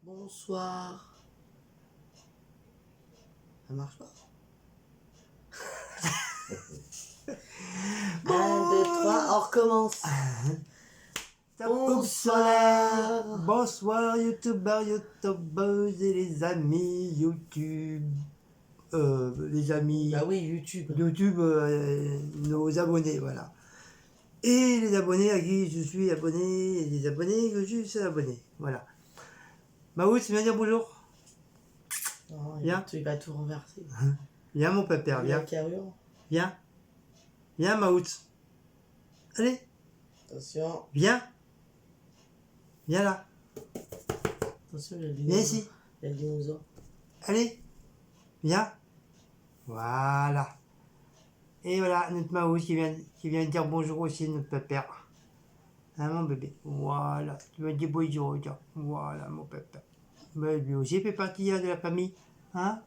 Bonsoir. Ça marche pas. 1, 2, 3, on recommence. Bonsoir. Bonsoir youtubeurs, youtubeuses et les amis YouTube. Les amis Bah oui, YouTube. YouTube, nos abonnés, voilà. Et les abonnés à qui je suis abonné, et les abonnés que je suis abonné, voilà. Maout, tu viens dire bonjour. Oh, Viens. il va tout renverser. Viens mon pépère, Il a viens. la carrure. Viens. Viens Maout. Allez, Attention. viens. Viens là. Attention, il y a le Viens dinosaure. ici. Il y a le dinosaure. Allez, viens. Voilà. Et voilà, notre Maouz qui vient dire bonjour aussi, notre pépère. Hein, mon bébé. Voilà. Tu vas dire bonjour, tiens. Voilà, mon pépère. Mais lui aussi fait partie de la famille. Hein?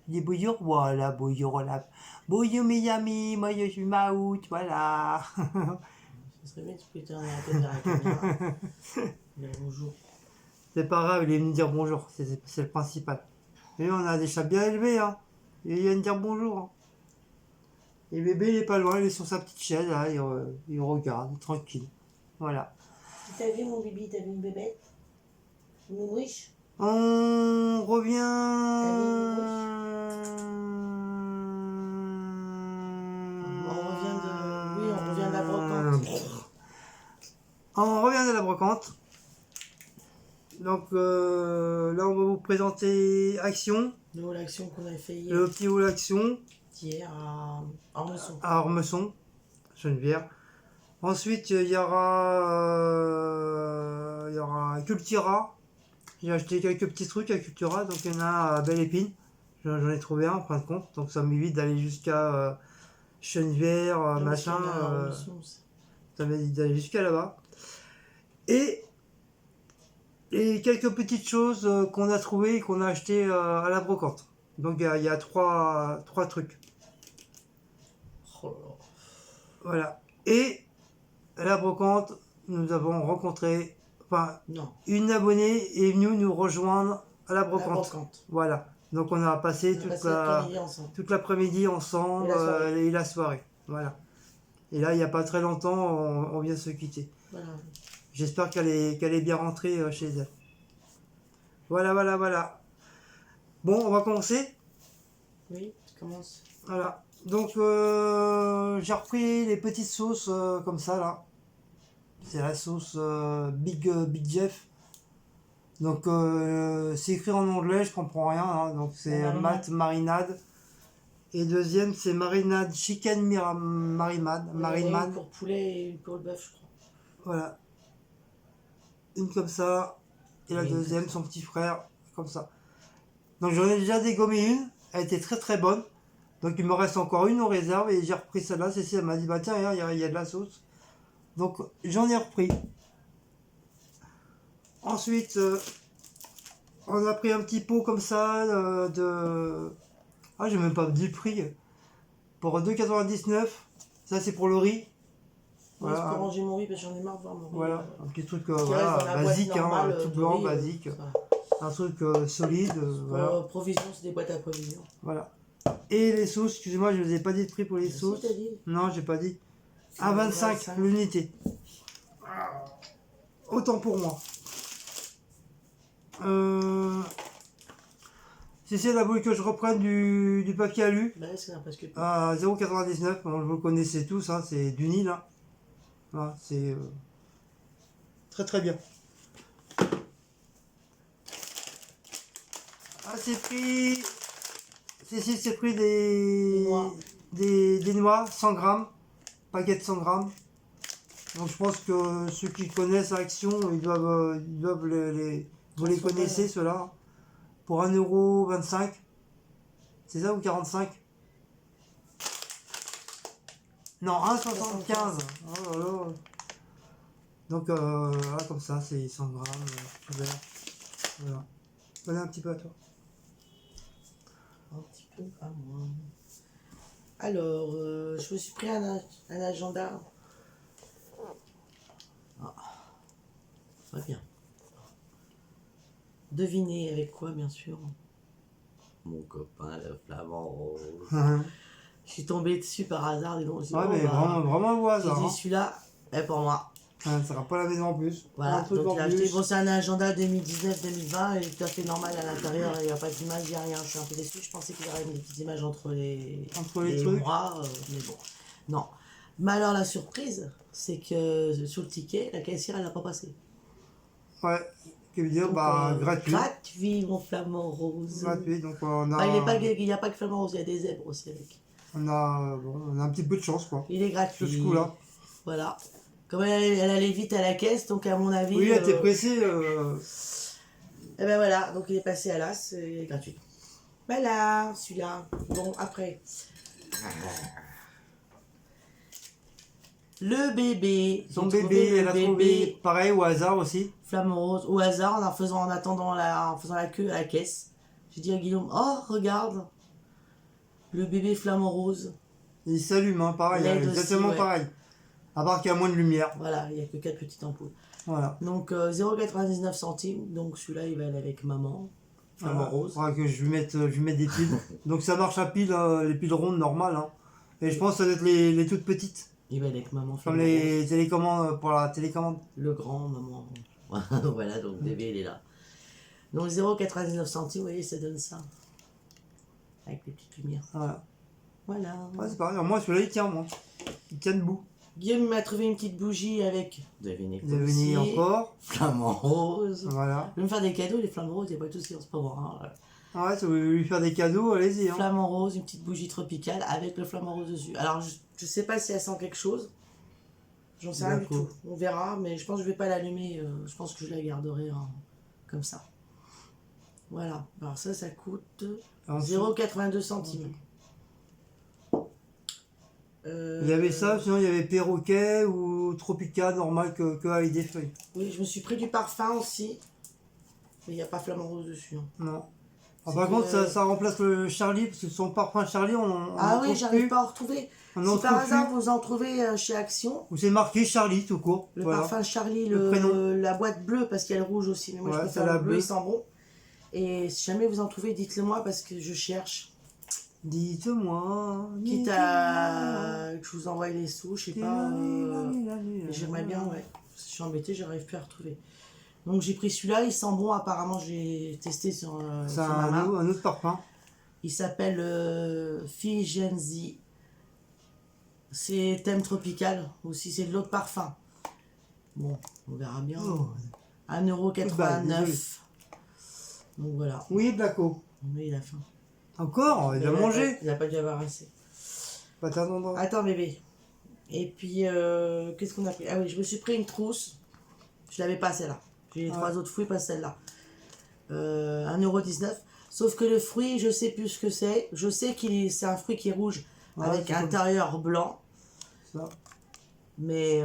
Tu dis bonjour. Voilà, bonjour là. Bonjour mes amis, moi je suis Maouz, voilà. Ce serait bien que tu puisses tourner la tête vers la caméra. Mais bonjour. C'est pas grave, il est venu dire bonjour, c'est le principal. Et on a des chats bien élevés, hein. Il vient de dire bonjour. Hein. Et bébé, il est pas loin, il est sur sa petite chaise, là, il regarde, tranquille. Voilà. T'as vu mon bébé, t'as vu une bébête? Une mouche? On revient. On revient de la brocante. On revient de la brocante. Donc là, on va vous présenter Action. Le haut l'action qu'on a fait hier. Le petit haut l'action. Hier à Ormesson. À Ormesson, Geneviève. Ensuite, il y aura Cultura. J'ai acheté quelques petits trucs à Cultura, donc il y en a à Belle Épine. J'en ai trouvé un en fin de compte, donc ça m'évite d'aller jusqu'à Chenevière, machin. Ça m'évite d'aller jusqu'à là-bas. Et quelques petites choses qu'on a trouvées et qu'on a achetées à la brocante. Donc il y a trois trucs. Oh là. Voilà. Et à la brocante, nous avons rencontré, une abonnée est venue nous rejoindre à la brocante. Voilà. Donc on a passé toute l'après-midi ensemble et la soirée. Voilà. Et là, il n'y a pas très longtemps, on vient se quitter. Voilà. J'espère qu'elle est bien rentrée chez elle. Voilà. Bon, on va commencer. Oui, tu commences. Voilà. Donc, j'ai repris les petites sauces comme ça, là. C'est la sauce Big Jeff. Donc, c'est écrit en anglais, je comprends rien. Hein. Donc, c'est marinade. Et deuxième, c'est marinade chicken marinade. Une pour poulet et une pour le bœuf, je crois. Voilà. Une comme ça. Et la deuxième, son petit frère, comme ça. Donc, j'en ai déjà dégommé une. Elle était très très bonne. Donc, il me reste encore une en réserve. Et j'ai repris celle-là. Cécile m'a dit, bah tiens, il y a de la sauce. Donc, j'en ai repris. Ensuite, on a pris un petit pot comme ça de... Ah, j'ai même pas dit le prix. Pour 2,99. Ça, c'est pour le riz. Voilà. C'est pour ranger mon riz parce que j'en ai marre de voir mon riz. Voilà, un petit truc basique, normale, tout blanc, riz, basique. Un truc solide. Voilà. Provision, c'est des boîtes à provision. Voilà. Et les sauces, excusez-moi, je ne vous ai pas dit de prix pour les sauces. Si, t'as dit. Non, j'ai pas dit. 1,25 l'unité. Autant pour moi. Si c'est la boule que je reprenne du papier alu. Bah, c'est un presque tout. À 0,99. Bon, vous le connaissez tous, hein, c'est du Nil. Hein. Voilà, c'est très très bien. Ah, c'est pris. C'est pris des noix, 100 grammes. Paquet de 100 grammes. Donc je pense que ceux qui connaissent Action, ils doivent vous les connaissez ceux-là. Pour 1,25€. C'est ça ou 45? Non, 1,75€. Oh là là. Donc là, comme ça, c'est 100 grammes. Tout vert. Voilà. Voilà un petit peu à toi. Un petit peu à moi. Alors, je me suis pris un agenda. Ah, très bien. devinez avec quoi, bien sûr. Mon copain, le flamant rose. Ouais, Je suis tombée dessus par hasard, et donc je dis, oh, mais bah, vraiment au j'ai hasard. dit Hein. celui-là est pour moi. Ça sera pas la maison en plus. Voilà, Un truc donc en il a acheté. plus. Bon, c'est un agenda 2019-2020, il est tout à fait normal à l'intérieur, il n'y a pas d'image, il n'y a rien. Je suis un peu déçue, je pensais qu'il y aurait des petites images entre les trucs. mois, mais bon, non. Mais alors la surprise, c'est que sur le ticket, la caissière, elle n'a pas passé. Ouais, qui veut dire, Donc, gratuit. Gratuit, mon flamant rose. Gratuit, donc on a... Ah, il n'y a pas que flamant rose, il y a des zèbres aussi avec. on a un petit peu de chance, quoi. Il est gratuit. Sur ce coup-là. Voilà. Comme elle allait vite à la caisse, donc à mon avis... Oui, elle était pressée. Et ben voilà, donc il est passé à l'as, il est gratuit. Voilà, celui-là. Bon, après. Le bébé. Son J'ai bébé, trouvé elle a trouvé pareil au hasard aussi. Flamant rose, au hasard, en faisant la queue à la caisse. J'ai dit à Guillaume, oh, regarde, le bébé flamant rose. Il s'allume, hein, pareil, exactement pareil. À part qu'il y a moins de lumière. Voilà, il n'y a que 4 petites ampoules. Voilà. Donc 0,99 centimes, donc celui-là il va aller avec maman. Flamant rose. Faudra que je lui mette des piles. Donc ça marche à piles, les piles rondes normales. Hein. Et je pense que ça doit être les toutes petites. Il va aller avec maman. Comme les télécommandes pour la télécommande. Le grand maman. Voilà, donc bébé il est là. Donc 0,99 centimes, vous voyez, ça donne ça. Avec les petites lumières. Voilà. Voilà. Ouais, c'est pareil. Moi celui-là il tient, moi. Il tient debout. Guillaume m'a trouvé une petite bougie avec. Devinez encore. Flamant rose. Voilà. Je vais me faire des cadeaux, les flamants roses, il n'y a pas de soucis en ce moment. Hein. Ouais, si vous voulez lui faire des cadeaux, allez-y. Hein. Flamant rose, une petite bougie tropicale avec le flamant rose dessus. Alors, je sais pas si elle sent quelque chose. J'en sais rien du tout. On verra, mais je pense que je vais pas l'allumer. Je pense que je la garderai comme ça. Voilà. Alors ça coûte 0,82 centimes. Il y avait ça, sinon il y avait perroquet ou tropical normal que avec des feuilles. Oui, je me suis pris du parfum aussi. Mais il n'y a pas flamant rose dessus. Hein. Non. Ah, par contre, ça remplace le Charlie, parce que son parfum Charlie, ah oui, j'arrive pas à en retrouver. Si par hasard vous en trouvez chez Action. Où c'est marqué Charlie tout court. Le parfum Charlie, la boîte bleue, parce qu'il y a le rouge aussi. Mais moi je préfère le bleu, il sent bon. Et si jamais vous en trouvez, dites-le moi parce que je cherche. Dites-moi. Quitte à que je vous envoie les sous, je sais pas. J'aimerais bien, ouais. Je suis embêtée, j'arrive plus à retrouver. Donc j'ai pris celui-là, il sent bon, apparemment j'ai testé sur c'est un autre parfum. Il s'appelle Figenzi. C'est thème tropical aussi, c'est de l'autre parfum. Bon, on verra bien. Oh. 1,89 €. Donc voilà. Oui, Blaco. Mais il a faim. Encore? Il a mangé? Il a pas dû avoir assez. Pas t'attendre. Attends bébé. Et puis, qu'est-ce qu'on a pris? Ah oui, je me suis pris une trousse. Je l'avais pas celle-là. J'ai les 3 autres fruits, pas celle-là. 1,19 €. Sauf que le fruit, je sais plus ce que c'est. Je sais c'est un fruit qui est rouge avec un intérieur blanc. Ça. Mais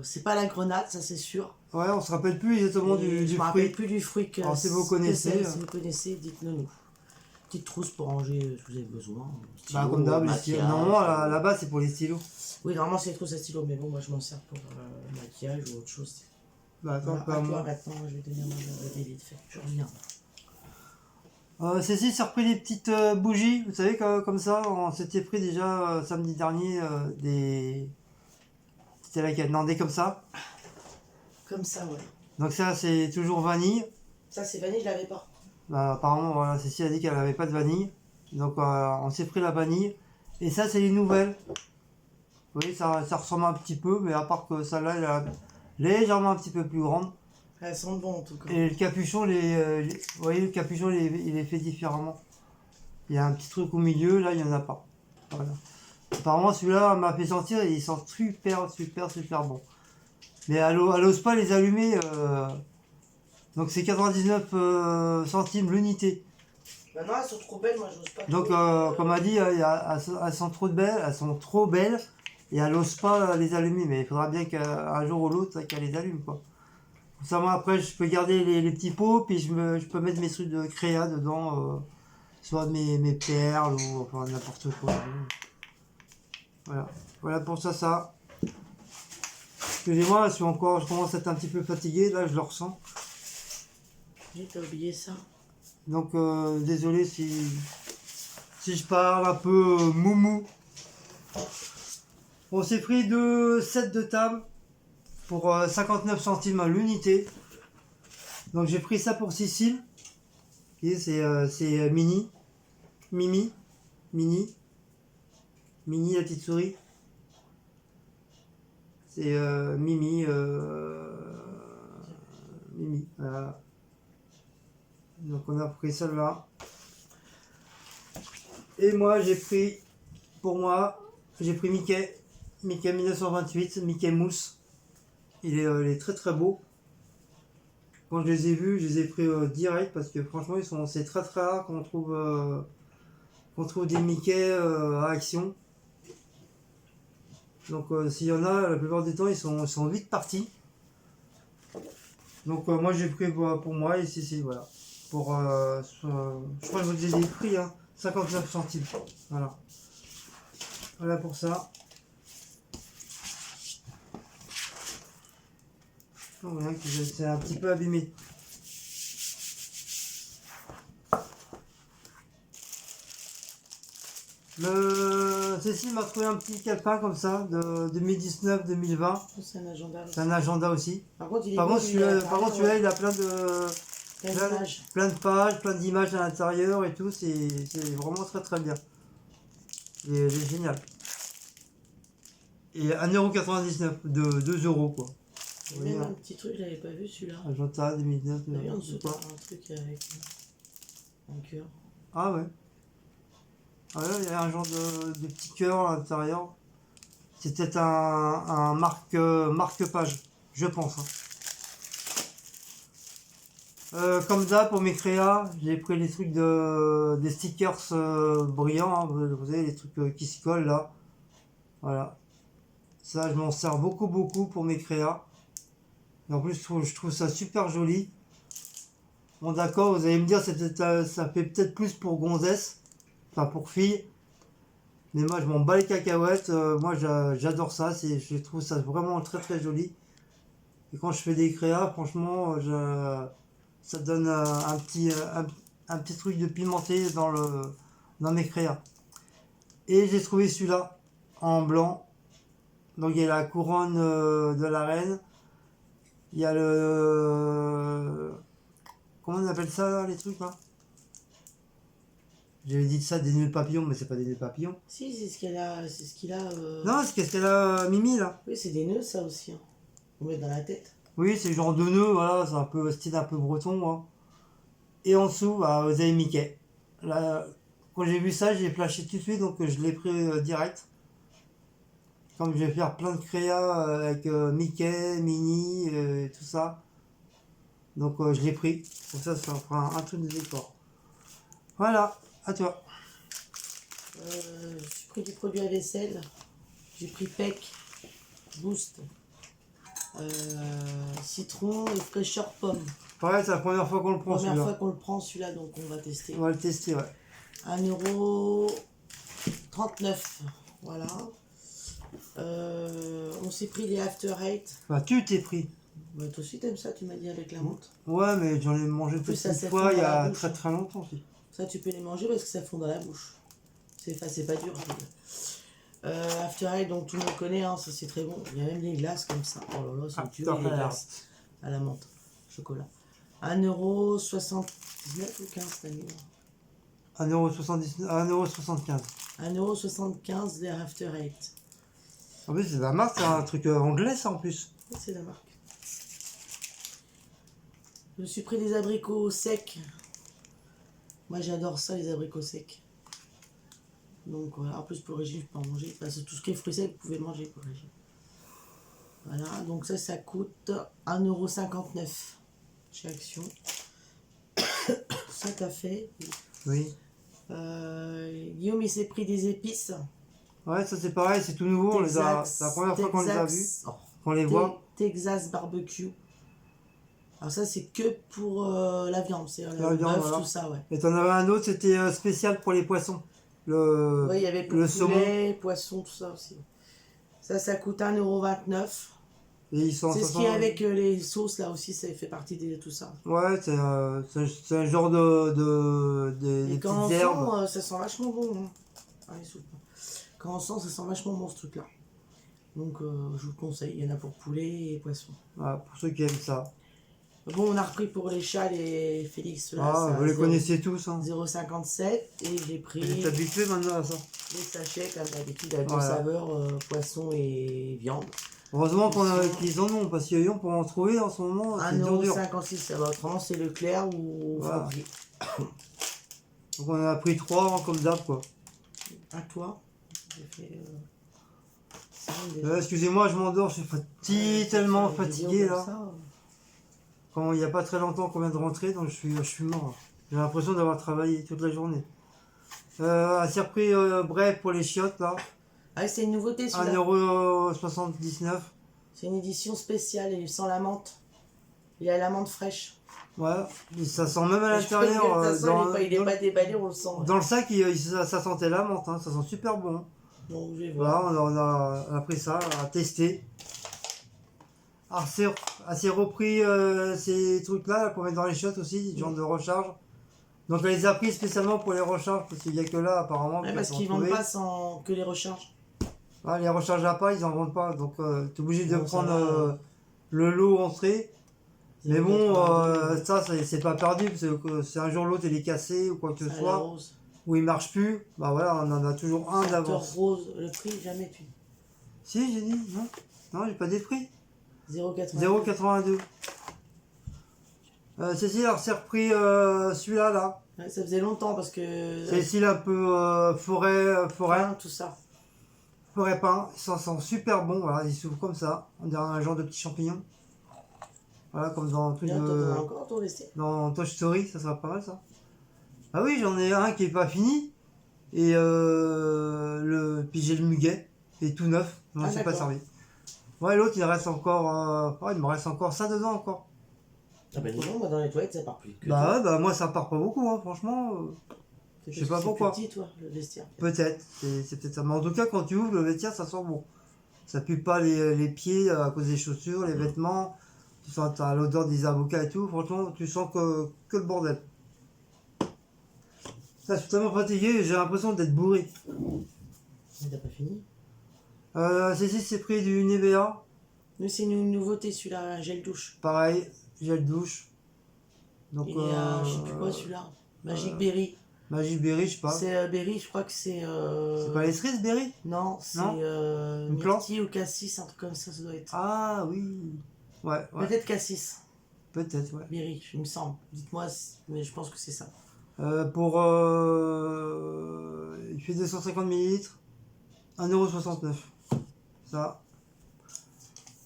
c'est pas la grenade, ça c'est sûr. Ouais, on se rappelle plus exactement du fruit. Je me rappelle plus du fruit que. Alors si vous connaissez. Si vous connaissez, dites-le nous. Petite trousse pour ranger si vous avez besoin. Stylo, comme d'hab, les stylos. Normalement, là-bas, c'est pour les stylos. Oui, normalement, c'est les trousses à stylo, mais bon, moi, je m'en sers pour le maquillage ou autre chose. Bah, attends, voilà, toi, maintenant, je vais tenir ma bébé vite fait. Je reviens. Cécile s'est repris des petites bougies. Vous savez, comme ça, on s'était pris déjà samedi dernier des. C'était là qui a demandé comme ça. Comme ça, ouais. Donc, ça, c'est toujours vanille. Ça, c'est vanille, je l'avais pas. Bah, apparemment, voilà, Cécile a dit qu'elle n'avait pas de vanille. Donc, on s'est pris la vanille. Et ça, c'est les nouvelles. Vous voyez, ça ressemble un petit peu, mais à part que celle-là, elle est légèrement un petit peu plus grande. Elles sont bonnes en tout cas. Et le capuchon, vous voyez, le capuchon, il est fait différemment. Il y a un petit truc au milieu, là, il n'y en a pas. Voilà. Apparemment, celui-là m'a fait sentir, il sent super bon. Mais elle n'ose pas les allumer. Donc, c'est 99 centimes l'unité. Maintenant, elles sont trop belles, moi, j'ose pas. Donc, comme a dit, elles sont trop belles. Et elle n'ose pas les allumer. Mais il faudra bien qu'un jour ou l'autre, qu'elle les allume, quoi. Comme ça, moi, après, je peux garder les petits pots, puis je peux mettre mes trucs de créa dedans. Soit mes perles, ou enfin n'importe quoi. Voilà pour ça. Excusez-moi, je commence à être un petit peu fatigué, là, je le ressens. T'as oublié ça. Donc désolé si je parle un peu moumou. On s'est pris 2 sets de table pour 59 centimes l'unité. Donc j'ai pris ça pour Cécile. Et c'est Mini. Mimi. Mini. Mini la petite souris. C'est Mimi. Mimi. Voilà. Donc on a pris celle-là. Et moi j'ai pris, pour moi, j'ai pris Mickey. Mickey 1928, Mickey Mousse. Il est très très beau. Quand je les ai vus, je les ai pris direct parce que franchement c'est très très rare qu'on trouve des Mickey à action. Donc s'il y en a, la plupart du temps ils sont vite partis. Donc moi j'ai pris pour moi et si voilà. Pour je crois que je vous ai pris 59 centimes. Voilà. Voilà pour ça. Oh, voilà, c'est un petit peu abîmé. Cécile m'a trouvé un petit calepin comme ça de 2019-2020. C'est un agenda. C'est un agenda aussi. Par contre, il est Par beau, contre, celui-là, il a plein de pages, plein d'images à l'intérieur et tout. C'est vraiment très très bien. Il est génial. Et 1,99€, de 2 € quoi. Il y a même un petit truc, je l'avais pas vu celui-là. Agenda 2019. Il y a en dessous, un truc avec un cœur. Ah ouais. Ah ouais, il y a un genre de petit cœur à l'intérieur. C'est peut-être un marque-page, je pense. Comme ça, pour mes créas, j'ai pris les trucs des stickers brillants. Vous savez, les trucs qui se collent là. Voilà. Ça, je m'en sers beaucoup pour mes créas. Et en plus, je trouve ça super joli. Bon, d'accord, vous allez me dire, ça fait peut-être plus pour gonzesse. Enfin, pour filles. Mais moi, je m'en bats les cacahuètes. Moi, j'adore ça. Je trouve ça vraiment très très joli. Et quand je fais des créas, franchement, ça donne un petit truc de pimenté dans mes créas. Et j'ai trouvé celui-là en blanc. Donc il y a la couronne de la reine. Il y a comment on appelle ça là, les trucs là? J'avais dit ça, des nœuds de papillon, mais c'est pas des nœuds de papillon. Si, c'est ce qu'il a. C'est ce qu'il a. Non, c'est qu'est-ce qu'elle a Mimi là? Oui, c'est des nœuds ça aussi. On met dans la tête. Oui, c'est genre de nœuds, voilà, c'est un peu style un peu breton. Hein. Et en dessous, bah, vous avez Mickey. Là, quand j'ai vu ça, j'ai flashé tout de suite, donc je l'ai pris direct. Comme je vais faire plein de créas avec Mickey, Minnie, tout ça. Donc je l'ai pris. Comme ça fera un truc de décor. Voilà, à toi. J'ai pris du produit à vaisselle. J'ai pris Peck, Boost, citron et fraîcheur pomme. Ouais, c'est la première fois qu'on le prend celui-là. Première fois qu'on le prend celui-là, donc on va tester. On va le tester, ouais. 1,39€. Voilà. On s'est pris les After Eight. Bah, tu t'es pris. Bah, toi aussi t'aimes ça, tu m'as dit avec la menthe. Ouais, mais j'en ai mangé plus, une fois il y a très bouche. très longtemps aussi. Ça, tu peux les manger parce que ça fond dans la bouche. C'est pas dur. After Eight, donc tout le monde connaît, hein, ça c'est très bon. Il y a même des glaces comme ça. Oh là là, c'est dur, les glaces à la menthe, chocolat. 1,79€ ou 15 t'as mis 1,75€. 1,75€ les After Eight. En plus, c'est la marque, c'est un truc anglais, ça en plus. Oui, c'est la marque. Je me suis pris des abricots secs. Moi, j'adore ça, les abricots secs. Donc, voilà. En plus, pour le régime, je peux en manger. Parce que tout ce qui est fruits secs, vous pouvez le manger pour le régime. Voilà. Donc, ça coûte 1,59€ chez Action. Ça, t'as fait. Oui. Guillaume, il s'est pris des épices. Ouais, ça c'est pareil, c'est tout nouveau. C'est la première fois qu'on les a vus. Qu'on les voit. Texas barbecue. Alors ça c'est que pour la viande, c'est le viande, bœuf, voilà. tout ça, ouais. Et t'en avais un autre, c'était spécial pour les poissons. Ouais, il y avait le poulet, poisson, tout ça aussi. Ça coûte 1,29€. Et ils sont C'est ce 500... qui est avec les sauces là aussi, ça fait partie de tout ça. Ouais, c'est un genre des Et quand on petites herbes. sent, ça sent vachement bon. Hein. Ah, les soupes. Quand on sent, ça sent vachement bon ce truc-là. Donc je vous le conseille, il y en a pour poulet et poisson. Voilà, pour ceux qui aiment ça. Bon, on a repris pour les chats les Félix là, Ah, ça vous les connaissez tous. Hein. 0,57 et j'ai Vous pris êtes habitués maintenant à ça. les sachets comme d'habitude avec deux Voilà. saveurs, poisson et viande. Heureusement qu'ils en ont, parce qu'Yon, pour en trouver en ce moment, c'est dur. 1,56 €, ça va. Autrement, c'est Leclerc ou Voilà. Fabrique. Donc on en a pris 3 comme d'hab, quoi. À toi. J'ai fait. Ça, Excusez-moi, je m'endors, je suis tellement faire une vidéo fatigué comme là. ça. Quand il n'y a pas très longtemps qu'on vient de rentrer, donc je suis mort. J'ai l'impression d'avoir travaillé toute la journée. C'est repris bref pour les chiottes là. Ah, c'est une nouveauté celui-là. 1,79 €. C'est une édition spéciale, il sent la menthe. Il a la menthe fraîche. Ouais, et ça sent même à l'intérieur. Il n'est pas déballé, on le sent. Dans le sac, ça sentait la menthe, hein, ça sent super bon. Donc je vais voir. Voilà, on a pris ça à tester. Alors, c'est repris ces trucs-là pour mettre dans les chiottes aussi, genre de recharge. Donc, elle les a pris spécialement pour les recharges, parce qu'il n'y a que là, apparemment. Ouais, parce qu'ils ne vendent pas sans que les recharges. Ah, les recharges à pas, ils en vendent pas. Donc, tu es obligé de Bon, prendre le lot entrée. Mais bon, ça, c'est pas perdu, parce que c'est un jour l'autre, il est cassé ou quoi que ce soit, rose. ou il marche plus. Bah voilà, on en a toujours un d'avance. Rose, le prix, jamais tu. Si, j'ai dit, non. Non, j'ai pas dit le prix. 0,82. 0,82. Cécile a repris celui-là, là. Ouais, ça faisait longtemps parce que. Cécile un peu forêt, Rien, tout ça. forêt peint. Ça sent super bon, voilà, il s'ouvre comme ça. On dirait un genre de petit champignon. Voilà, comme dans un truc de. Encore ton vestir. Dans Toy Story, ça sera pas mal ça. Ah oui, j'en ai un qui est pas fini. Et puis j'ai le muguet, il est tout neuf, je m'en suis pas servi. Ouais, l'autre il reste encore. Il me reste encore ça dedans encore. Ah ben non, moi dans les toilettes ça part plus. Bah moi ça part pas beaucoup, hein, franchement. Je sais pas pourquoi. C'est petit toi, le vestiaire. Peut-être, c'est peut-être ça. Mais en tout cas, quand tu ouvres le vestiaire, ça sent bon. Ça pue pas les pieds à cause des chaussures, les vêtements. Tu sens l'odeur des avocats et tout. Franchement, tu sens que le bordel. Ça, je suis tellement fatigué, j'ai l'impression d'être bourré. Mais t'as pas fini? Cécile s'est pris du Nivea. Mais c'est une nouveauté celui-là, un gel douche. Pareil, gel douche. Donc, il y a, je sais plus quoi celui-là. Magic Berry. Magic Berry, je sais pas. C'est Berry, je crois que c'est. C'est pas les cerises, Berry? Non, c'est une plante Myrtille ou Cassis, un truc comme ça doit être. Ah oui. Ouais. Peut-être Cassis. Peut-être, ouais. Berry, il me semble. Dites-moi, mais je pense que c'est ça. Il fait 250 ml. 1,69 €. Ça.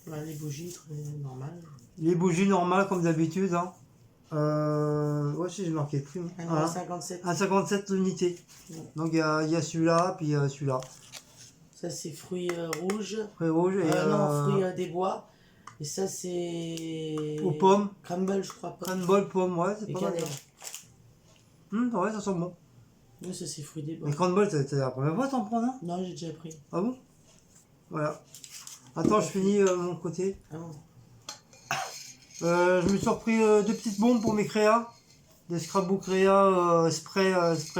Ouais, les bougies, normales. Les bougies normales comme d'habitude. Hein. Ouais, si j'ai marqué le prix. 1,57 €. 1,57 l'unité. Ouais. Donc il y a celui-là, puis celui-là. Ça c'est fruits rouges. Fruits rouges et. Non, fruits des bois. Et ça c'est. Aux pommes. Crumble, je crois. Crumble, pommes, ouais, c'est pas mal. Ouais, ça sent bon. Oui, ça c'est fruits des bois. Mais Crumble, c'est la première fois que t'en prends, non? Non, j'ai déjà pris. Ah bon? Voilà. Attends, je finis mon côté. Ah bon. Je me suis repris 2 petites bombes pour mes créas. Des scrapbook créa spray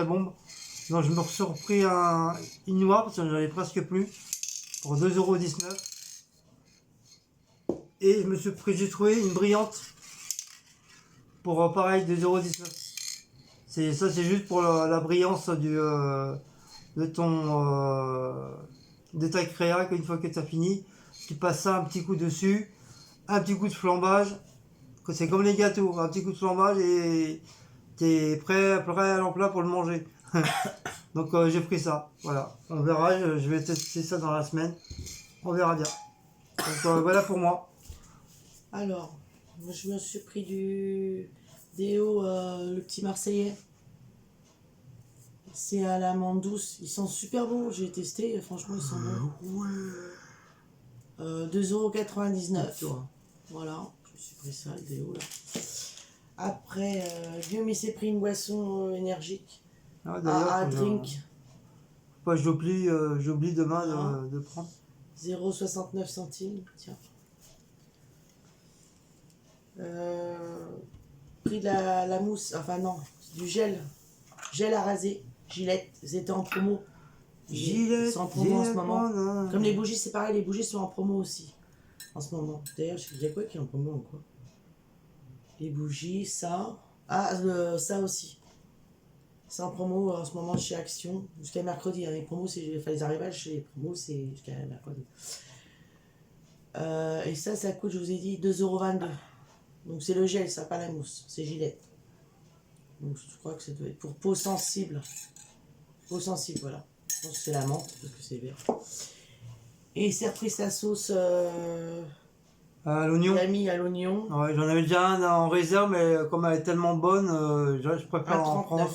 bombe. Donc je me suis repris une noire parce que j'en avais presque plus. Pour 2,19 €. Et je me suis pris, j'ai trouvé une brillante. Pour pareil 2,19 €. Ça c'est juste pour la brillance de ton de ta créa, qu'une fois que tu as fini, tu passes ça un petit coup dessus, un petit coup de flambage, que c'est comme les gâteaux, un petit coup de flambage et t'es prêt à l'emploi pour le manger. Donc j'ai pris ça, voilà. On verra, je vais tester ça dans la semaine, on verra bien. Donc voilà pour moi. Alors, moi je me suis pris du déo, le petit Marseillais. C'est à la menthe douce, ils sont super bons, j'ai testé, franchement ils sont bons. Ouais. 2,99 €. Voilà, je me suis pris ça, le déo là. Après, Guillaume il s'est pris une boisson énergique. À drink. J'oublie demain de prendre. 0,69 €, tiens. Pris de la mousse, enfin non, du gel. Gel à raser, Gillette, c'était en promo. Ils sont en promo en ce moment. Comme les bougies, c'est pareil, les bougies sont en promo aussi. En ce moment. D'ailleurs, il y a quoi qui est en promo encore? Les bougies, ça. Ah, ça aussi. C'est en promo en ce moment chez Action. Jusqu'à mercredi. Hein. Les promos, enfin, les arrivages chez les promos, c'est jusqu'à mercredi. Et ça coûte, je vous ai dit, 2,22 €. Donc c'est le gel, ça, pas la mousse. C'est Gillette. Donc je crois que ça doit être pour peau sensible. Peau sensible, voilà. Je pense que c'est la menthe, parce que c'est vert. Et il s'est repris sa sauce à l'oignon. Il a mis à l'oignon. Ouais, j'en avais déjà un en réserve, mais comme elle est tellement bonne, je préfère en prendre.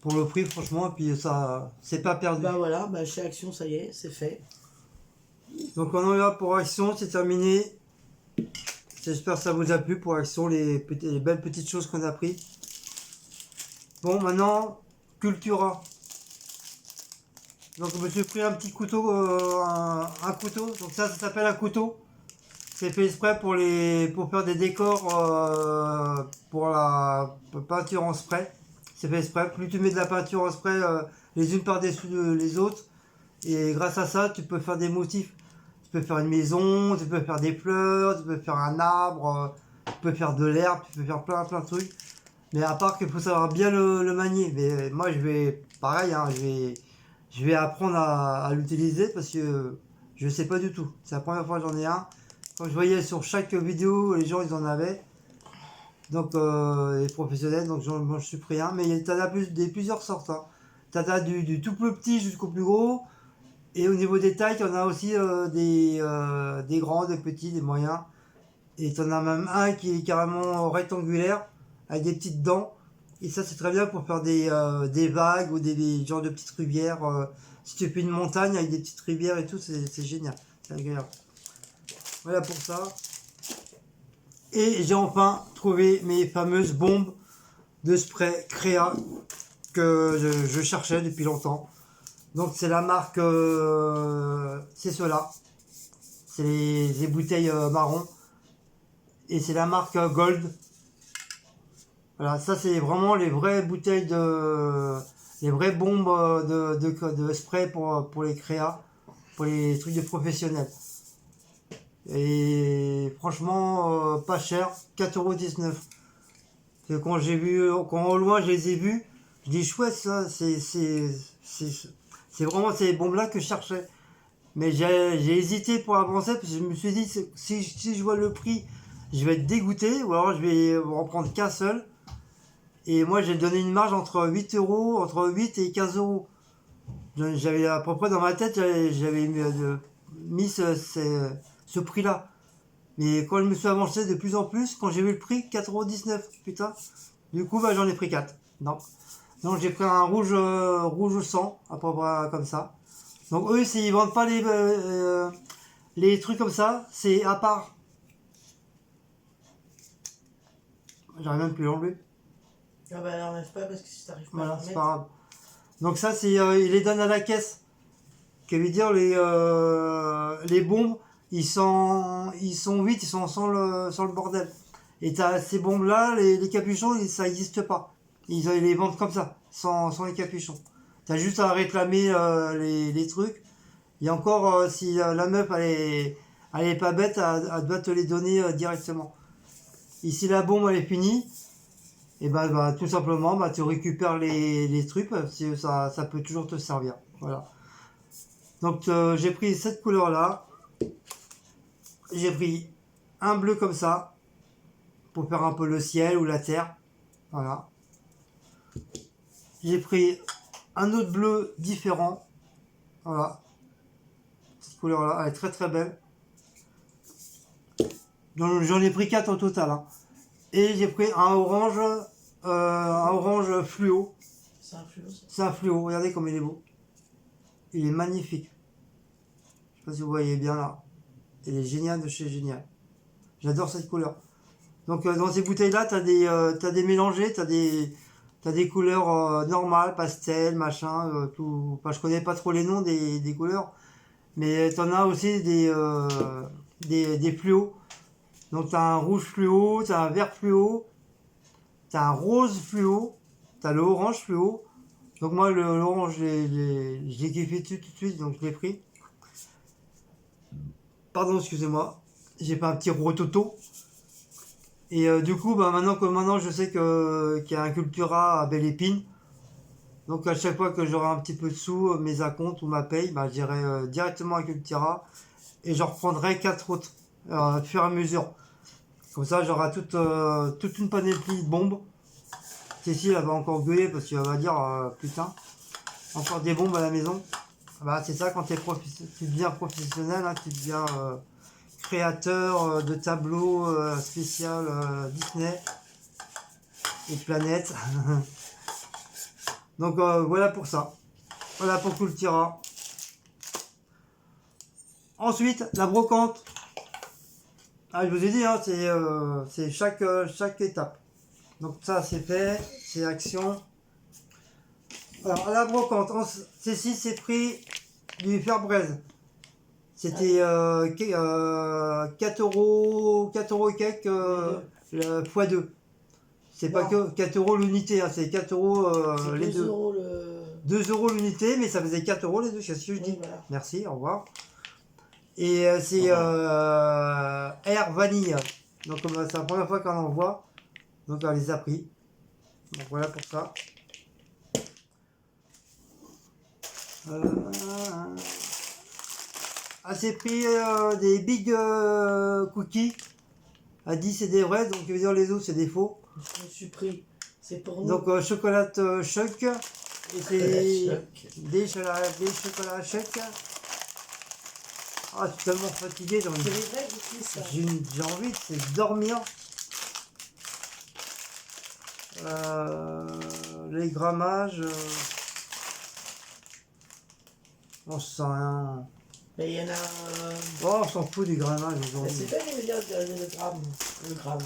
Pour le prix, franchement, et puis ça, c'est pas perdu. Bah voilà, bah chez Action, ça y est, c'est fait. Donc on en est là pour Action, c'est terminé. J'espère que ça vous a plu pour Action, les belles petites choses qu'on a pris. Bon, maintenant, Cultura. Donc je me suis pris un petit couteau, un couteau. Donc ça s'appelle un couteau. C'est fait exprès pour faire des décors pour la peinture en spray. C'est fait exprès. Plus tu mets de la peinture en spray les unes par-dessus les autres, et grâce à ça, tu peux faire des motifs. Tu peux faire une maison, tu peux faire des fleurs, tu peux faire un arbre, tu peux faire de l'herbe, tu peux faire plein de trucs. Mais à part qu'il faut savoir bien le manier. Mais moi, je vais, pareil, hein, je vais apprendre à l'utiliser parce que je ne sais pas du tout. C'est la première fois que j'en ai un. Quand je voyais sur chaque vidéo, les gens, ils en avaient. Donc, les professionnels, donc je suis pris un. Mais tu en as plusieurs sortes. Hein. Tu as du tout plus petit jusqu'au plus gros. Et au niveau des tailles, tu en as aussi des grands, des petits, des moyens. Et tu en as même un qui est carrément rectangulaire, avec des petites dents. Et ça, c'est très bien pour faire des vagues ou des genres de petites rivières. Si tu fais une montagne avec des petites rivières et tout, c'est génial. C'est agréable. Voilà pour ça. Et j'ai enfin trouvé mes fameuses bombes de spray Créa que je cherchais depuis longtemps. Donc c'est la marque, c'est cela. C'est les bouteilles marron. Et c'est la marque Gold. Voilà, ça c'est vraiment les vraies bouteilles les vraies bombes de spray pour les créas, pour les trucs de professionnels. Et franchement, pas cher, 4,19 €. Quand au loin je les ai vus, je dis chouette ça, c'est vraiment ces bombes-là que je cherchais. Mais j'ai hésité pour avancer parce que je me suis dit, si je vois le prix, je vais être dégoûté, ou alors je vais en prendre qu'un seul. Et moi, j'ai donné une marge entre 8 €, entre 8 et 15 €. J'avais à peu près dans ma tête, j'avais mis ce prix-là. Mais quand je me suis avancé de plus en plus, quand j'ai vu le prix, 4,19 €, putain. Du coup, bah, j'en ai pris 4. Donc j'ai pris un rouge sang, à peu près comme ça. Donc eux, ils vendent pas les trucs comme ça, c'est à part. J'arrive même plus à l'enlever. Ah bah l'enlève pas parce que si t'arrives pas Voilà, à c'est le pas grave. Donc ça, c'est ils les donnent à la caisse. Ce qui veut dire les bombes, ils sont vite, ils sont sans le bordel. Et t'as ces bombes-là, les capuchons, ça n'existe pas. Ils les vendent comme ça, sans les capuchons. T'as juste à réclamer les trucs. Et encore, si la meuf, elle est pas bête, elle doit te les donner directement. Et si la bombe, elle est finie, et bah, tout simplement, bah, tu récupères les trucs, parce que ça peut toujours te servir. Voilà. Donc, j'ai pris cette couleur-là. J'ai pris un bleu comme ça, pour faire un peu le ciel ou la terre. Voilà. J'ai pris un autre bleu différent. Voilà. Cette couleur-là, elle est très très belle. J'en ai pris 4 au total. Hein. Et j'ai pris un orange fluo. C'est un fluo, ça. C'est un fluo, regardez comme il est beau. Il est magnifique. Je sais pas si vous voyez bien là. Il est génial de chez génial. J'adore cette couleur. Donc dans ces bouteilles-là, t'as des mélangés, t'as des couleurs normales, pastel, machin, tout. Enfin, je connais pas trop les noms des couleurs, mais t'en as aussi des fluos. Donc tu as un rouge fluo, tu as un vert fluo, tu as un rose fluo, tu as le orange fluo. Donc moi l'orange j'ai kiffé dessus tout de suite, donc je l'ai pris. Pardon, excusez-moi, j'ai fait un petit rototo. Et du coup, bah, maintenant je sais qu'il y a un Cultura à Belle Épine. Donc à chaque fois que j'aurai un petit peu de sous, mes acomptes ou ma paye, bah, j'irai directement à Cultura et j'en reprendrai 4 autres au fur et à mesure. Comme ça, j'aurai toute une panoplie de bombes. Cécile, elle va encore gueuler parce qu'elle va dire putain, encore des bombes à la maison. Bah, c'est ça quand tu deviens professionnel, hein, tu deviens créateur de tableaux spécial Disney et planète. Donc voilà pour ça. Voilà pour Cultura. Ensuite, la brocante. Ah, je vous ai dit, hein, c'est chaque étape. Donc ça, c'est fait, c'est action. Alors, à la brocante, Cécile s'est pris du fer-braise. C'était 4 euros et quelques fois 2. C'est pas que 4 euros l'unité, hein, c'est 4 euros les deux. 2 euros l'unité, mais ça faisait 4 euros les deux, c'est ce que je dis. Voilà. Merci, au revoir. Et c'est Air Vanille. Donc c'est la première fois qu'on en voit. Donc elle les a pris. Donc voilà pour ça. Elle s'est pris des big cookies à 10 et des vrais, donc je veux dire les autres c'est des faux. Je me suis pris, c'est pour nous. Donc chocolat choc. Et c'est des chocolats choc. Ah, je suis tellement fatigué. J'ai envie de dormir. Les grammages. On sent rien. Mais il y en a. Oh, on s'en fout du grammage aujourd'hui. C'est pas les le gramme. Le gramme.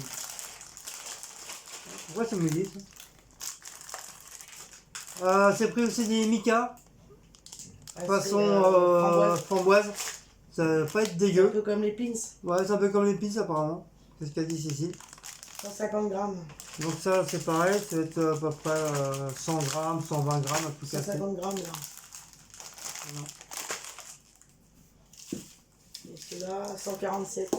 Pourquoi ça me dit ça? C'est pris aussi des Mika. Façon framboise. Ça va pas être dégueu. C'est un peu comme les pins. Ouais, c'est un peu comme les pins apparemment. C'est ce qu'a dit Cécile. 150 grammes. Donc ça c'est pareil, ça va être à peu près 100 grammes, 120 grammes à tout casser. 150 grammes là. Voilà. Et celui-là, 147.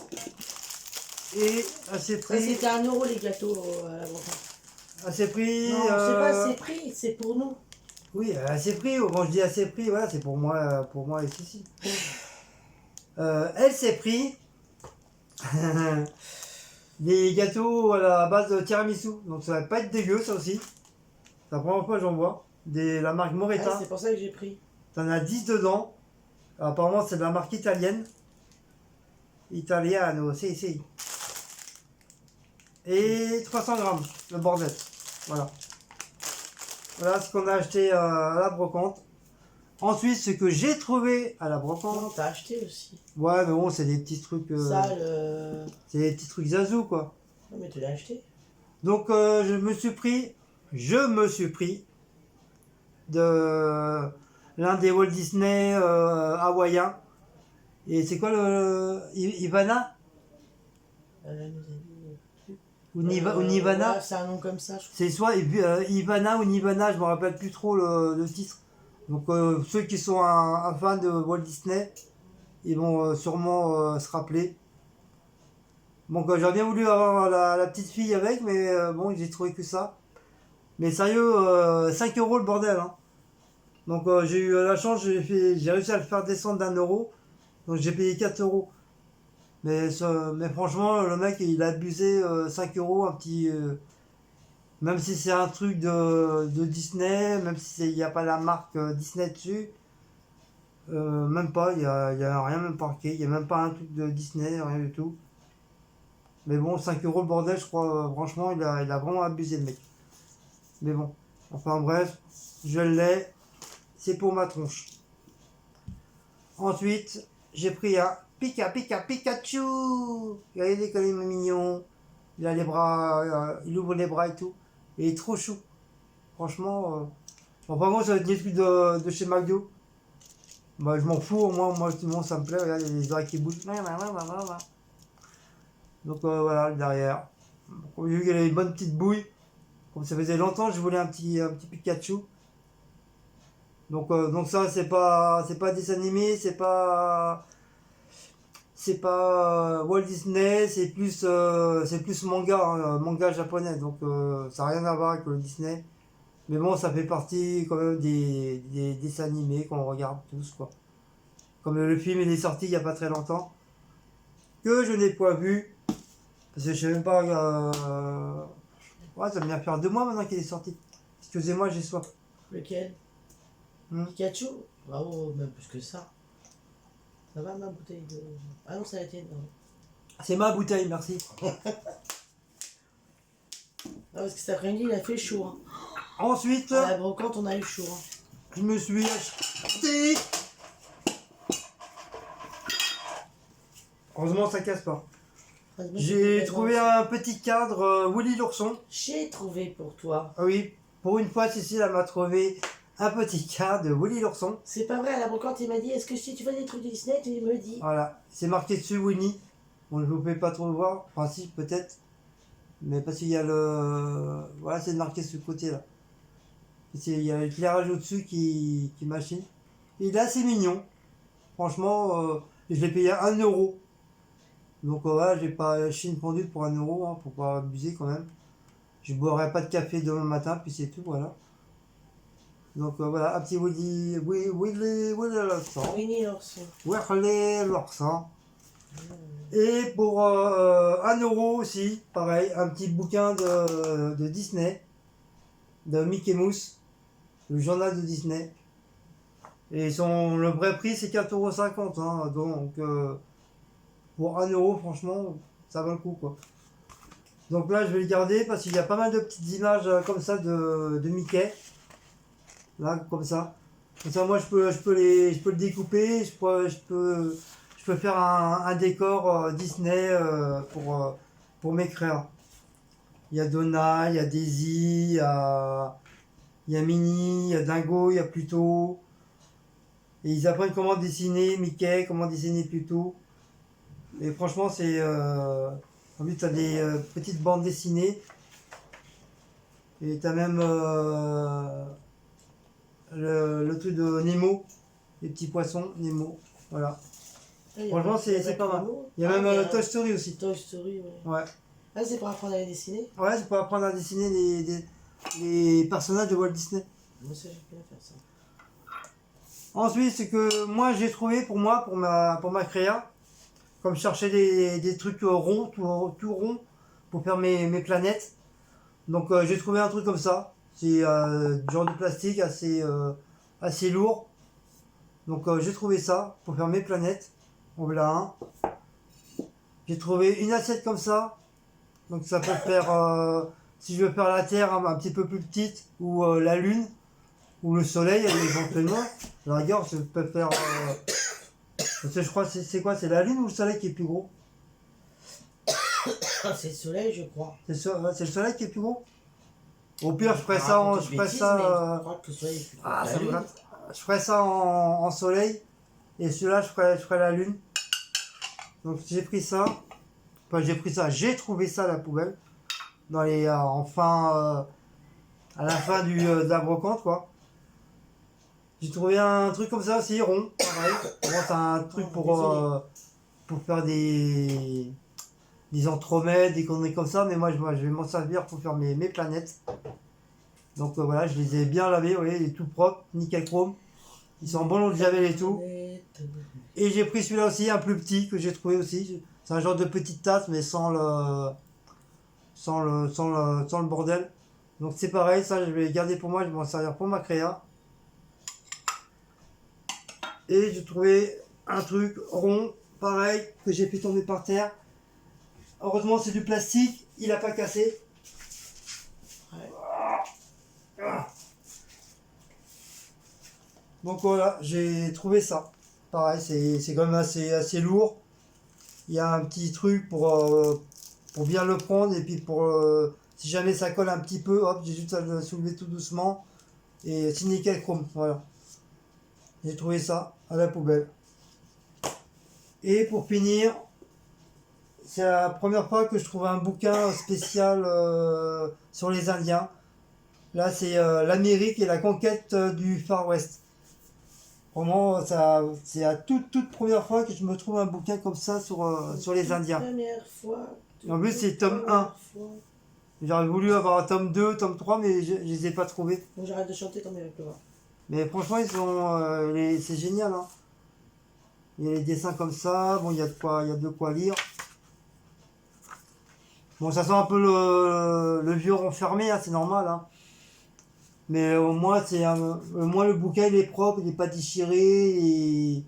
Et assez prix. Ça c'était 1 euro les gâteaux à la vente. Assez prix. Non, c'est pas assez prix, c'est pour nous. Oui, assez prix. Quand je dis assez prix, voilà, c'est pour moi et Cécile. Elle s'est pris des gâteaux à la base de tiramisu. Donc ça va pas être dégueu ça aussi. C'est la première fois que j'en vois. La marque Moretta. Ah, c'est pour ça que j'ai pris. T'en as 10 dedans. Alors, apparemment c'est de la marque italienne. Italiano, si. Et 300 grammes, le bordel. Voilà. Voilà ce qu'on a acheté à la brocante. Ensuite, ce que j'ai trouvé à la brocante. Non, t'as acheté aussi. Ouais, mais bon, c'est des petits trucs. C'est des petits trucs zazou, quoi. Non, mais tu l'as acheté. Donc, je me suis pris de l'un des Walt Disney hawaïens. Et c'est quoi le. Ivana ou Nivana ouais, c'est un nom comme ça, je crois. C'est soit Ivana ou Nivana, je me rappelle plus trop le titre. Donc ceux qui sont un fan de Walt Disney, ils vont sûrement se rappeler. Bon, j'aurais bien voulu avoir la petite fille avec, mais bon, j'ai trouvé que ça. Mais sérieux, 5 euros le bordel. Hein. Donc j'ai eu la chance, j'ai réussi à le faire descendre d'1 euro. Donc j'ai payé 4 euros. Mais franchement, le mec, il a abusé 5 euros, un petit... même si c'est un truc de Disney, même s'il n'y a pas la marque Disney dessus, même pas, il n'y a rien même marqué, il n'y a même pas un truc de Disney, rien du tout. Mais bon, 5 euros le bordel, je crois, franchement, il a vraiment abusé le mec. Mais bon, enfin bref, je l'ai, c'est pour ma tronche. Ensuite, j'ai pris un Pikachu. Regardez comme il est mignon. Il a les bras, il ouvre les bras et tout. Il est trop chou. Franchement, bon, par contre, ça va être des trucs de chez McDo. Bah, je m'en fous, moi, ça me plaît. Regarde, il y a les oreilles qui bougent. Donc voilà, le derrière. J'ai vu qu'elle avait une bonne petite bouille. Comme ça faisait longtemps, je voulais un petit Pikachu. Donc ça, c'est pas dessin animé, c'est pas Walt Disney, c'est plus manga, hein, manga japonais. Donc ça n'a rien à voir avec le Disney. Mais bon, ça fait partie quand même des dessins animés qu'on regarde tous, quoi. Comme le film il est sorti il n'y a pas très longtemps, que je n'ai pas vu, parce que je sais même pas. Ouais, ça vient faire 2 mois maintenant qu'il est sorti. Excusez-moi, j'ai soif. Lequel? Pikachu? Bravo, même plus que ça. Ça va ma bouteille de. Ah non, ça a été. Non. C'est ma bouteille, merci. Ah, parce que cet après-midi, il a fait chaud. Hein. Ensuite, À la brocante, on a eu chaud. Hein. je me suis acheté. Heureusement, ça casse pas. J'ai trouvé un petit cadre Willy l'ourson. J'ai trouvé pour toi. Ah oui, pour une fois, Cécile elle m'a trouvé un petit cadre Willy l'ourson. C'est pas vrai, à la brocante, il m'a dit est-ce que si tu veux des trucs de Disney, tu me dis. Voilà, c'est marqué dessus Winnie. Bon, je ne pouvez pas trop le voir. Enfin, si, peut-être. Mais parce qu'il y a le. Voilà, c'est marqué sur le côté là. Il y a l'éclairage au-dessus qui machine. Il est assez mignon. Franchement, je l'ai payé 1 euro. Donc voilà, j'ai pas Chine pendule pour 1 euro, hein, pour pas abuser quand même. Je boirai pas de café demain matin, puis c'est tout, voilà. Donc voilà, un petit Willy l'ourson. Winnie l'ourson. Willy l'ourson. Et pour 1 euro aussi, pareil, un petit bouquin de Disney, de Mickey Mouse, le journal de Disney. Et le vrai prix c'est 4,50 €, hein, donc pour 1 euro, franchement, ça vaut le coup, quoi. Donc là, je vais le garder parce qu'il y a pas mal de petites images comme ça de Mickey. Là, comme ça. Comme ça, moi, je peux le découper, je peux faire un décor Disney pour mes créas. Il y a Donna, il y a Daisy, il y a Minnie, il y a Dingo, il y a Pluto. Et ils apprennent comment dessiner Mickey, comment dessiner Pluto. Et franchement, c'est. En plus, tu as des petites bandes dessinées. Et tu as même le truc de Nemo, les petits poissons, Nemo. Voilà. Franchement, c'est pas mal. Il y a même Toy Story aussi. Toy Story, ouais. Ouais. Ah, c'est pour apprendre à les dessiner? Ouais, c'est pour apprendre à dessiner les personnages de Walt Disney. Moi, ça, j'aime bien faire ça. Ensuite, c'est que moi, j'ai trouvé pour ma créa, comme je cherchais des trucs ronds, tout ronds, pour faire mes planètes. Donc, j'ai trouvé un truc comme ça. C'est du genre de plastique assez lourd. Donc, j'ai trouvé ça pour faire mes planètes. En voilà un. J'ai trouvé une assiette comme ça. Donc, ça peut faire, si je veux faire la Terre un petit peu plus petite, ou la Lune, ou le Soleil, éventuellement. La rigueur, ça peut faire. Parce que je crois, c'est quoi? C'est la Lune ou le Soleil qui est plus gros? C'est le Soleil, je crois. C'est le Soleil qui est plus gros? Au pire, je ferais ça en. Je ferais ça. Je ferais ça en Soleil. Et celui-là, je ferais la Lune. Donc j'ai pris ça. Enfin, j'ai trouvé ça à la poubelle. Dans les. À la fin de la brocante, quoi. J'ai trouvé un truc comme ça aussi, rond, pareil. Bon, c'est un truc pour faire des entremets, des conneries comme ça, mais moi je vais m'en servir pour faire mes planètes. Donc voilà, je les ai bien lavés, vous voyez, il est tout propre, nickel chrome. Ils sont bons l'eau de javel et tout. Et j'ai pris celui-là aussi, un plus petit, que j'ai trouvé aussi. C'est un genre de petite tasse, mais sans le bordel. Donc c'est pareil, ça je vais garder pour moi, je vais m'en servir pour ma créa. Et j'ai trouvé un truc rond, pareil, que j'ai fait tomber par terre. Heureusement c'est du plastique, il n'a pas cassé. Ouais. Donc voilà, j'ai trouvé ça. Pareil, c'est quand même assez lourd. Il y a un petit truc pour bien le prendre, et puis si jamais ça colle un petit peu, hop, j'ai juste à le soulever tout doucement. Et c'est nickel chrome, voilà. J'ai trouvé ça à la poubelle. Et pour finir, c'est la première fois que je trouve un bouquin spécial sur les Indiens. Là, c'est l'Amérique et la conquête du Far West. Vraiment, c'est la toute première fois que je me trouve un bouquin comme ça sur les Indiens. Première fois. En plus, c'est tome 1. J'aurais voulu avoir un tome 2, tome 3, mais je les ai pas trouvés. Bon, j'arrête de chanter, tant mieux avec le voir. Mais franchement, c'est génial. Hein. Il y a les dessins comme ça. Bon, il y a de quoi lire. Bon, ça sent un peu le vieux renfermé, hein, c'est normal. Hein. Mais au moins, le bouquin il est propre, il n'est pas déchiré.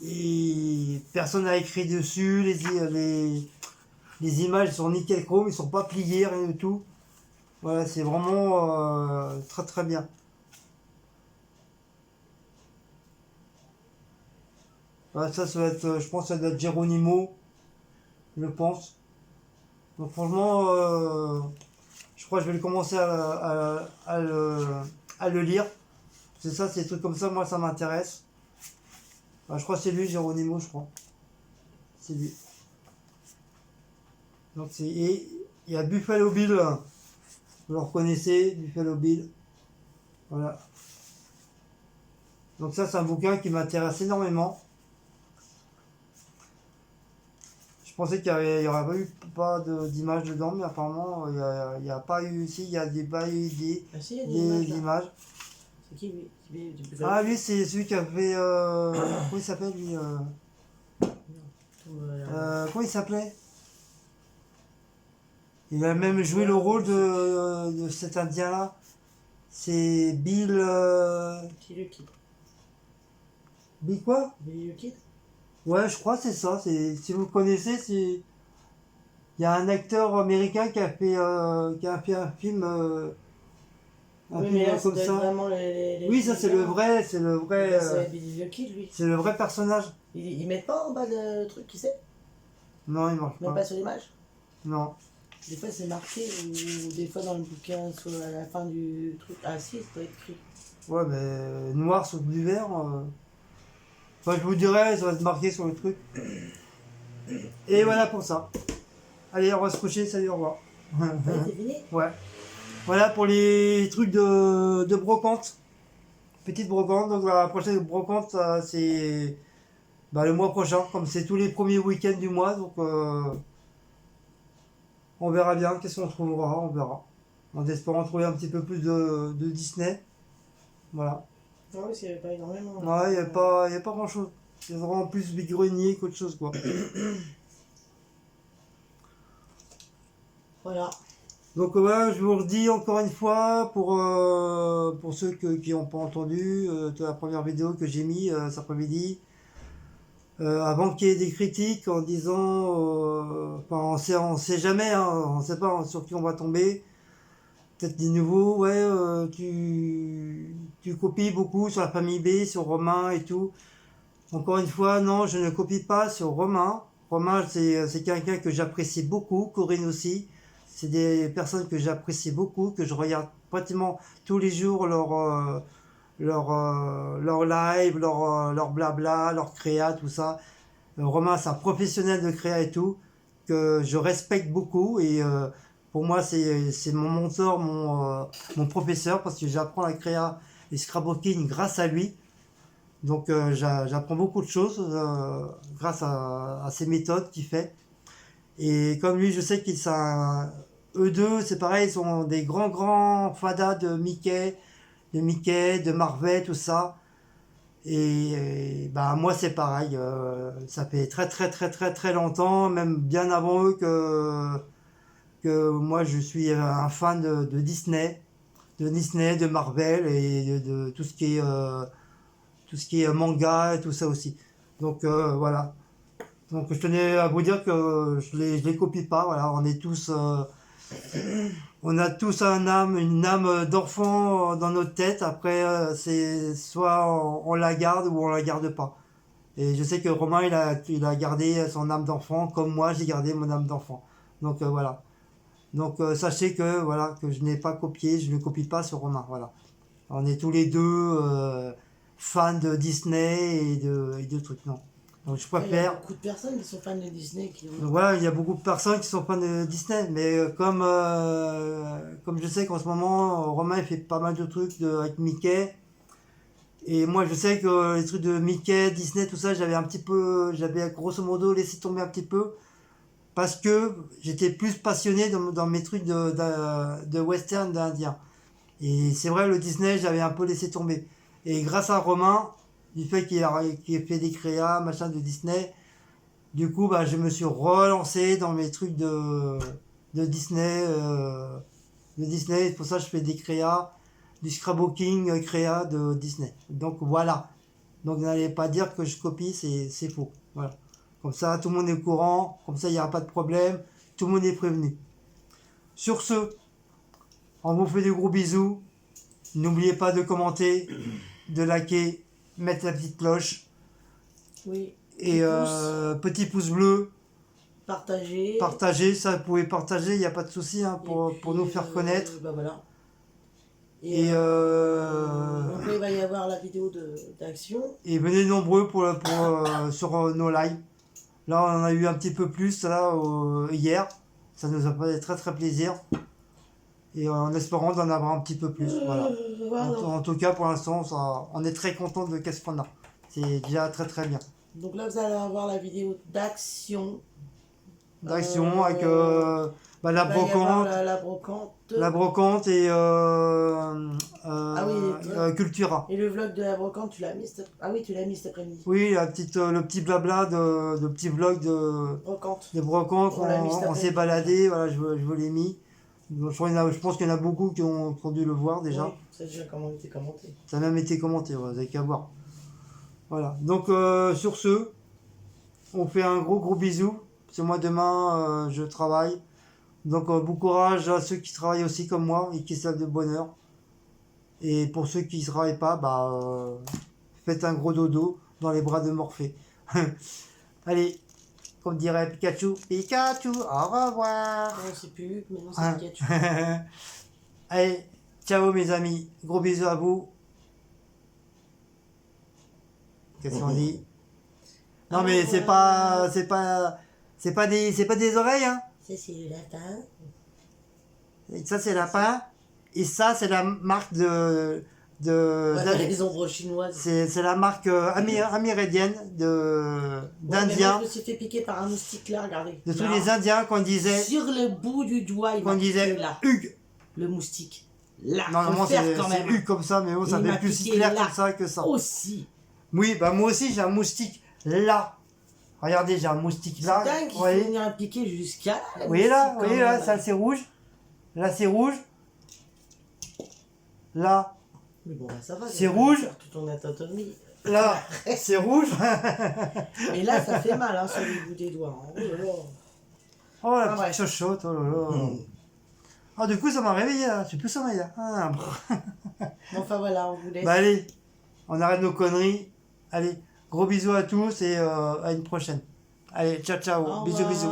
Et personne n'a écrit dessus. Les images sont nickel chrome, ils sont pas pliés, rien du tout. Voilà, c'est vraiment très très bien. Voilà, ça va être, je pense que ça doit être Geronimo, je pense. Donc franchement, je crois que je vais commencer à le lire. C'est ça, c'est des trucs comme ça, moi ça m'intéresse. Je crois que c'est lui, Geronimo, je crois. C'est lui. Donc et il y a Buffalo Bill, vous le reconnaissez, Buffalo Bill. Voilà. Donc ça, c'est un bouquin qui m'intéresse énormément. Je pensais qu'il n'y aurait pas d'images dedans, mais apparemment, il n'y a pas eu. Si, il y a des images. C'est qui lui? Ah, lui, c'est celui qui a fait. Comment il s'appelle, lui comment il s'appelait? Il a même joué le rôle de cet Indien-là. C'est Bill. Bill Kid. Bill quoi? Bill Kid. Ouais, je crois que c'est ça. Si vous le connaissez, il y a un acteur américain qui a fait un film, Oui, mais là, comme ça. ça. Oui, ça c'est le vrai, C'est Bill Kid, lui. C'est le vrai personnage. Ils mettent pas en bas le truc, qui c'est? Non, il marche Même pas. pas sur l'image? Non. Des fois c'est marqué, ou des fois dans le bouquin, soit à la fin du truc. Ah si, ça doit être écrit. Ouais, mais noir sur du vert. Enfin, je vous dirai, ça va se marquer sur le truc. Et voilà pour ça. Allez, on va se coucher, salut, au revoir. Ouais, c'est fini? Ouais. Voilà pour les trucs de brocante. Petite brocante. Donc la prochaine brocante, c'est le mois prochain. Comme c'est tous les premiers week-ends du mois. Donc on verra bien. Qu'est-ce qu'on trouvera, on verra. En espérant trouver un petit peu plus de Disney. Voilà. Ah oui, il n'y avait pas énormément. Ouais, il n'y a pas grand-chose. C'est vraiment plus Big Grenier qu'autre chose, quoi. Voilà. Donc voilà, je vous redis encore une fois, pour ceux qui n'ont pas entendu, la première vidéo que j'ai mis cet après-midi, avant qu'il y ait des critiques en disant, on sait jamais, hein, on sait pas sur qui on va tomber. Peut-être des nouveaux, ouais, tu copies beaucoup sur la famille B, sur Romain et tout. Encore une fois, non, je ne copie pas sur Romain. Romain, c'est quelqu'un que j'apprécie beaucoup, Corinne aussi. C'est des personnes que j'apprécie beaucoup, que je regarde pratiquement tous les jours leur live, leur blabla, leur créa, tout ça. Romain, c'est un professionnel de créa et tout, que je respecte beaucoup. Et pour moi, c'est mon mentor, mon professeur, parce que j'apprends la créa et scrapbooking grâce à lui. Donc j'apprends beaucoup de choses grâce à ces méthodes qu'il fait. Et comme lui, je sais eux deux, c'est pareil, ils sont des grands fadas de Mickey, de Marvel, tout ça. Et moi c'est pareil, ça fait très longtemps, même bien avant eux que moi je suis un fan de Disney, de Marvel et de tout ce qui est manga et tout ça aussi. Donc voilà. Donc je tenais à vous dire que je les copie pas. Voilà, on a tous une âme d'enfant dans notre tête. Après, c'est soit on la garde ou on la garde pas. Et je sais que Romain il a gardé son âme d'enfant comme moi j'ai gardé mon âme d'enfant. Donc voilà. Donc sachez que voilà que je n'ai pas copié, je ne copie pas sur Romain. Voilà. On est tous les deux fans de Disney et de trucs. Non. Donc je Il y a préfère. beaucoup de personnes qui sont fans de Disney qui ont... Donc voilà, il y a beaucoup de personnes qui sont fans de Disney, mais comme je sais qu'en ce moment, Romain il fait pas mal de trucs avec Mickey, et moi je sais que les trucs de Mickey, Disney, tout ça, j'avais grosso modo laissé tomber un petit peu, parce que j'étais plus passionné dans mes trucs de western, d'Indien. Et c'est vrai, le Disney, j'avais un peu laissé tomber. Et grâce à Romain, du fait qu'il ait fait des créas, machin de Disney, du coup, bah, je me suis relancé dans mes trucs de Disney. De Disney, c'est pour ça que je fais des créas, du scrapbooking créa de Disney. Donc voilà. Donc n'allez pas dire que je copie, c'est faux. Voilà. Comme ça, tout le monde est au courant, comme ça, il n'y aura pas de problème, tout le monde est prévenu. Sur ce, on vous fait de gros bisous. N'oubliez pas de commenter, de liker, mettre la petite cloche. Oui. Et petit pouce bleu. Partager. Partager, ça vous pouvez partager, il n'y a pas de souci hein, pour puis, nous faire connaître. Bah voilà. Et donc là, il va y avoir la vidéo d'action. et venez nombreux sur nos lives. Là, on en a eu un petit peu plus là, hier. Ça nous a fait très très plaisir. Et en espérant d'en avoir un petit peu plus. Voilà. En tout cas, pour l'instant, on est très content de qu'est-ce qu'on a. C'est déjà très très bien. Donc là, vous allez avoir la vidéo d'action. D'action avec la brocante. La brocante et Cultura. Et le vlog de la brocante, tu l'as mis cet après-midi. Oui, le petit blabla de petit vlog de brocante. On s'est baladé, voilà, je vous l'ai mis. Donc, je pense qu'il y en a beaucoup qui ont dû le voir déjà. Oui, ça a déjà été commenté. Ça a même été commenté, vous n'avez qu'à voir. Voilà, donc sur ce, on fait un gros bisou. Parce que moi demain, je travaille. Donc bon courage à ceux qui travaillent aussi comme moi et qui savent de bonheur. Et pour ceux qui ne travaillent pas, faites un gros dodo dans les bras de Morphée. Allez, comme dirait Pikachu, Pikachu, au revoir. Non, c'est plus Luc, maintenant c'est Pikachu. Allez, ciao mes amis, gros bisous à vous. Qu'est-ce qu'on dit? Non mais c'est pas des oreilles hein. Ça c'est le lapin. Et ça c'est lapin. Et ça c'est la marque les ombres chinoises. C'est la marque amérindienne d'Indiens. Je me suis fait piquer par un moustique là, regardez. De tous les Indiens qu'on disait. Sur le bout du doigt, il m'a disait là. Hugues. Le moustique. Là. Normalement c'est Hugues comme ça, mais bon, ça fait plus si clair comme ça que ça. Aussi. Oui, bah moi aussi j'ai un moustique là. Regardez, j'ai un moustique là. C'est dingue, il faut venir piquer jusqu'à là. Oui là, ça c'est rouge. Là c'est rouge. Là. Mais bon, ça va. C'est rouge. Toute ton anatomie. Là, c'est rouge. Et là, ça fait mal hein, sur le bout des doigts. Hein. Oh la petite chochotte, oh là là. Ah, du coup, ça m'a réveillé là. J'ai plus sommeil là. Ah. Enfin voilà, on vous laisse. Bah allez, on arrête nos conneries. Allez, gros bisous à tous et à une prochaine. Allez, ciao ciao. Bisous bisous.